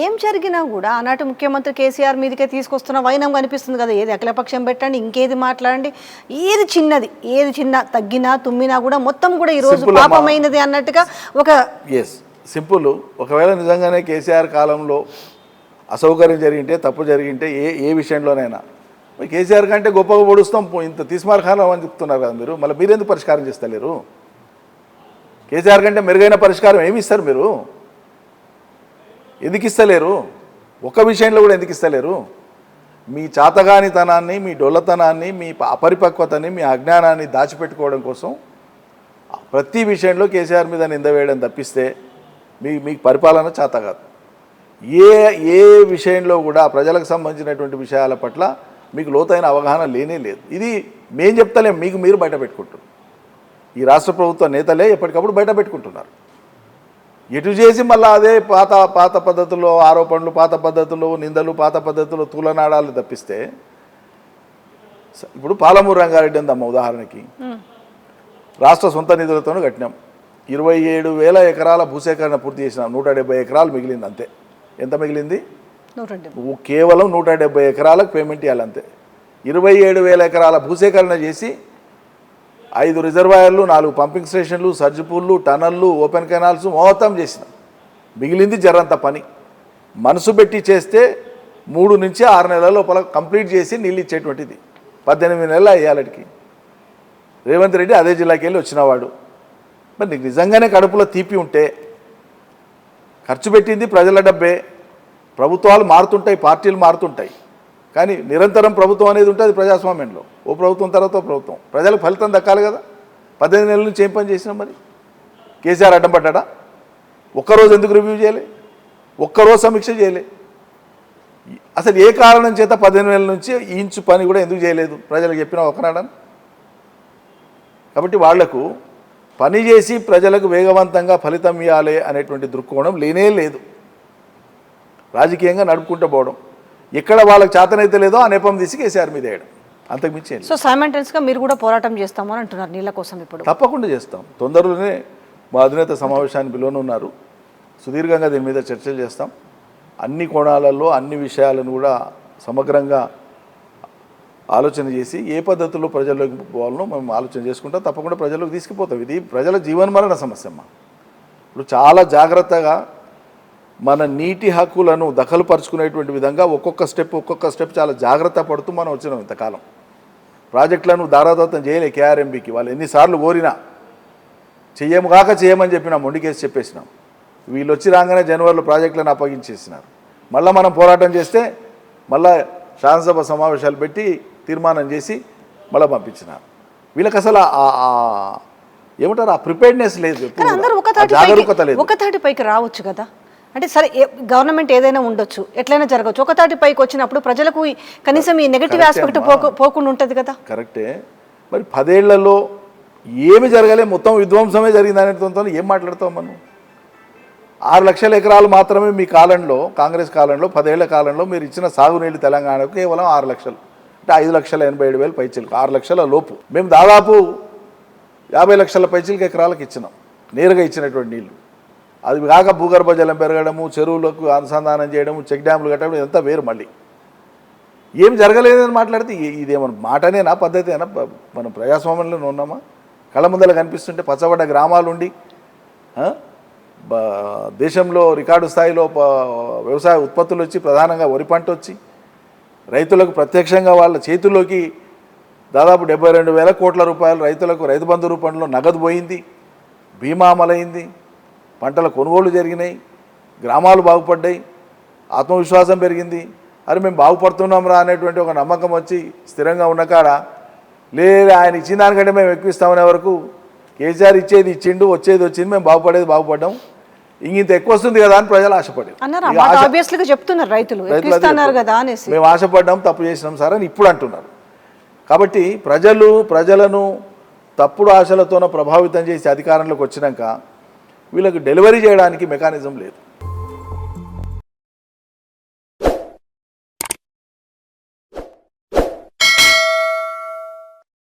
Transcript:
ఏం జరిగినా కూడా ఆనాటి ముఖ్యమంత్రి కేసీఆర్ మీదకే తీసుకొస్తున్న వైనం కనిపిస్తుంది కదా. ఏది అఖిలపక్షం పెట్టండి, ఇంకేది మాట్లాడండి, ఏది చిన్న తగ్గినా తుమ్మినా కూడా మొత్తం కూడా ఈరోజు పాపమైనది అన్నట్టుగా ఒక సింపుల్. ఒకవేళ నిజంగానే కేసీఆర్ కాలంలో అసౌకర్యం జరిగింటే, తప్పు జరిగింటే, ఏ విషయంలోనైనా కేసీఆర్ కంటే గొప్పగా పొడుస్తాం, ఇంత తీసుమార్ఖానం అని చెప్తున్నారు కదా మీరు. మళ్ళీ మీరెందుకు పరిష్కారం చేస్తలేరు? కేసీఆర్ కంటే మెరుగైన పరిష్కారం ఏమి ఇస్తారు మీరు? ఎందుకు ఇస్తలేరు? ఒక్క విషయంలో కూడా ఎందుకు ఇస్తలేరు? మీ చాతగానితనాన్ని, మీ డొల్లతనాన్ని, మీ అపరిపక్వతని, మీ అజ్ఞానాన్ని దాచిపెట్టుకోవడం కోసం ప్రతి విషయంలో కేసీఆర్ మీద నింద వేయడం తప్పిస్తే మీకు పరిపాలన చేత కాదు. ఏ విషయంలో కూడా ప్రజలకు సంబంధించినటువంటి విషయాల పట్ల మీకు లోతైన అవగాహన లేనే లేదు. ఇది మేం చెప్తలేం, మీకు మీరు బయట పెట్టుకుంటారు. ఈ రాష్ట్ర ప్రభుత్వ నేతలే ఎప్పటికప్పుడు బయట పెట్టుకుంటున్నారు. ఎటు చేసి మళ్ళీ అదే పాత పద్ధతుల్లో ఆరోపణలు, పాత పద్ధతుల్లో నిందలు, పాత పద్ధతుల్లో తూలనాడాలు తప్పిస్తే, ఇప్పుడు పాలమూరు రంగారెడ్డి ఉందమ్మ ఉదాహరణకి, రాష్ట్ర సొంత నిధులతోనూ కట్టినాం. 27,000 ఎకరాల భూసేకరణ పూర్తి చేసినాం. 170 ఎకరాలు మిగిలింది అంతే. ఎంత మిగిలింది? కేవలం 170 ఎకరాలకు పేమెంట్ ఇవ్వాలంతే. 27,000 ఎకరాల భూసేకరణ చేసి 5 రిజర్వాయర్లు, 4 పంపింగ్ స్టేషన్లు, సర్జ్ పూల్లు, టనల్లు, ఓపెన్ కెనాల్స్ మొత్తం చేసినాం. మిగిలింది జరంత పని. మనసు పెట్టి చేస్తే 3 నుంచి 6 నెలల లోపల కంప్లీట్ చేసి నీళ్ళు ఇచ్చేటువంటిది. 18 నెలలు అయ్యాలకి. రేవంత్ రెడ్డి అదే జిల్లాకి వెళ్ళి వచ్చినవాడు. మరి నీకు నిజంగానే కడుపులో తీపి ఉంటే, ఖర్చు పెట్టింది ప్రజల డబ్బే. ప్రభుత్వాలు మారుతుంటాయి, పార్టీలు మారుతుంటాయి, కానీ నిరంతరం ప్రభుత్వం అనేది ఉంటుంది ప్రజాస్వామ్యంలో. ఓ ప్రభుత్వం తర్వాత ఓ ప్రభుత్వం. ప్రజలకు ఫలితం దక్కాలి కదా. 18 నెలల నుంచి ఏం పని చేసినాం? మరి కేసీఆర్ అడ్డం పడ్డా? ఒక్కరోజు ఎందుకు రివ్యూ చేయలే? ఒక్కరోజు సమీక్ష చేయలే? అసలు ఏ కారణం చేత 18 నెలల నుంచి ఇంచు పని కూడా ఎందుకు చేయలేదు? ప్రజలకు చెప్పినా ఒకనాడని. కాబట్టి వాళ్లకు పని చేసి ప్రజలకు వేగవంతంగా ఫలితం ఇవ్వాలి అనేటువంటి దృక్కోణం లేనే లేదు. రాజకీయంగా నడుపుకుంటూ పోవడం, ఎక్కడ వాళ్ళకి చేతనైతే లేదో ఆ నెపం తీసి కేసీఆర్ మీద వేయడం, అంతకుమించి. సో సైమల్టేనియస్గా మీరు కూడా పోరాటం చేస్తామని అంటున్నారు నీళ్ళ కోసం? ఇప్పుడు తప్పకుండా చేస్తాం. తొందరలోనే మా అధినేత సమావేశాన్ని పిలువనున్నారు. సుదీర్ఘంగా దీని మీద చర్చలు చేస్తాం. అన్ని కోణాలలో అన్ని విషయాలను కూడా సమగ్రంగా ఆలోచన చేసి ఏ పద్ధతిలో ప్రజల్లోకి పోవాలనో మేము ఆలోచన చేసుకుంటాం. తప్పకుండా ప్రజల్లోకి తీసుకుపోతాం. ఇది ప్రజల జీవనమరణ సమస్య అమ్మ. ఇప్పుడు చాలా జాగ్రత్తగా మన నీటి హక్కులను దఖలుపరుచుకునేటువంటి విధంగా ఒక్కొక్క స్టెప్ చాలా జాగ్రత్త పడుతూ మనం వచ్చినాం. ఇంతకాలం ప్రాజెక్టులను దారాదత్తం చేయలే కేఆర్ఎంబీకి. వాళ్ళు ఎన్నిసార్లు కోరినా చేయమని చెప్పినా మొండికేసి చెప్పేసినాం. వీళ్ళు వచ్చి రాగానే జనవరిలో ప్రాజెక్టులను అప్పగించేసినారు. మళ్ళీ మనం పోరాటం చేస్తే మళ్ళీ శాసనసభ సమావేశాలు పెట్టి తీర్మానం చేసి మళ్ళీ పంపించినారు. వీళ్ళకి అసలు ఏమంటారు, ఆ ప్రిపేర్డ్నెస్ లేదు, జాగరూకత లేదు. ఒకతాటిపైకి రావచ్చు కదా. అంటే సరే, గవర్నమెంట్ ఏదైనా ఉండొచ్చు, ఎట్లయినా జరగవచ్చు. ఒకతాటిపైకి వచ్చినప్పుడు ప్రజలకు కనీసం ఈ నెగటివ్ ఆస్పెక్ట్ పోకుండా ఉంటుంది కదా. కరెక్టే. మరి 10 ఏళ్లలో ఏమి జరగలే, మొత్తం విధ్వంసమే జరిగింది అనేతో ఏం మాట్లాడతాం మనం? 6 లక్షల ఎకరాలు మాత్రమే మీ కాలంలో, కాంగ్రెస్ కాలంలో, 10 ఏళ్ల కాలంలో మీరు ఇచ్చిన సాగునీళ్ళు తెలంగాణకు కేవలం 6 లక్షలు. అంటే 5,87,000 పైచీలకు, 6 లక్షల లోపు. మేము దాదాపు 50 లక్షల పైచీలకు ఎకరాలకు ఇచ్చినాం, నేరుగా ఇచ్చినటువంటి నీళ్లు. అది కాక భూగర్భ జలం పెరగడము, చెరువులకు అనుసంధానం చేయడము, చెక్ డ్యాములు కట్టడం, ఇదంతా వేరు. మళ్ళీ ఏం జరగలేదని మాట్లాడితే ఇదేమన్నా మాటనేనా, పద్ధతేనా? మనం ప్రజాస్వామ్యంలో ఉన్నామా? కళ్ళ ముందర కనిపిస్తుంటే పచ్చబడ్డ గ్రామాలుండి దేశంలో రికార్డు స్థాయిలో వ్యవసాయ ఉత్పత్తులు వచ్చి, ప్రధానంగా వరి పంట వచ్చి రైతులకు ప్రత్యక్షంగా వాళ్ళ చేతుల్లోకి దాదాపు 72,000 కోట్ల రూపాయలు రైతులకు రైతు బంధు రూపంలో నగదు పోయింది, బీమా అమలైంది, పంటల కొనుగోలు జరిగినాయి, గ్రామాలు బాగుపడ్డాయి, ఆత్మవిశ్వాసం పెరిగింది. అరే మేము బాగుపడుతున్నాం రా అనేటువంటి ఒక నమ్మకం వచ్చి స్థిరంగా ఉన్న కాడ లేదు, ఆయన ఇచ్చిన దానికంటే మేము ఎక్కువ ఇస్తామనే వరకు కేసీఆర్ ఇచ్చేది ఇచ్చిండు, వచ్చేది వచ్చింది, మేము బాగుపడ్డం ఇంత ఎక్కువ వస్తుంది కదా అని ప్రజలు ఆశపడ్డారు. మేము ఆశపడ్డాం, తప్పు చేసినాం సార్ అని ఇప్పుడు అంటున్నారు. కాబట్టి ప్రజలను తప్పుడు ఆశలతోనో ప్రభావితం చేసి అధికారంలోకి వచ్చినాక వీళ్ళకి డెలివరీ చేయడానికి మెకానిజం లేదు.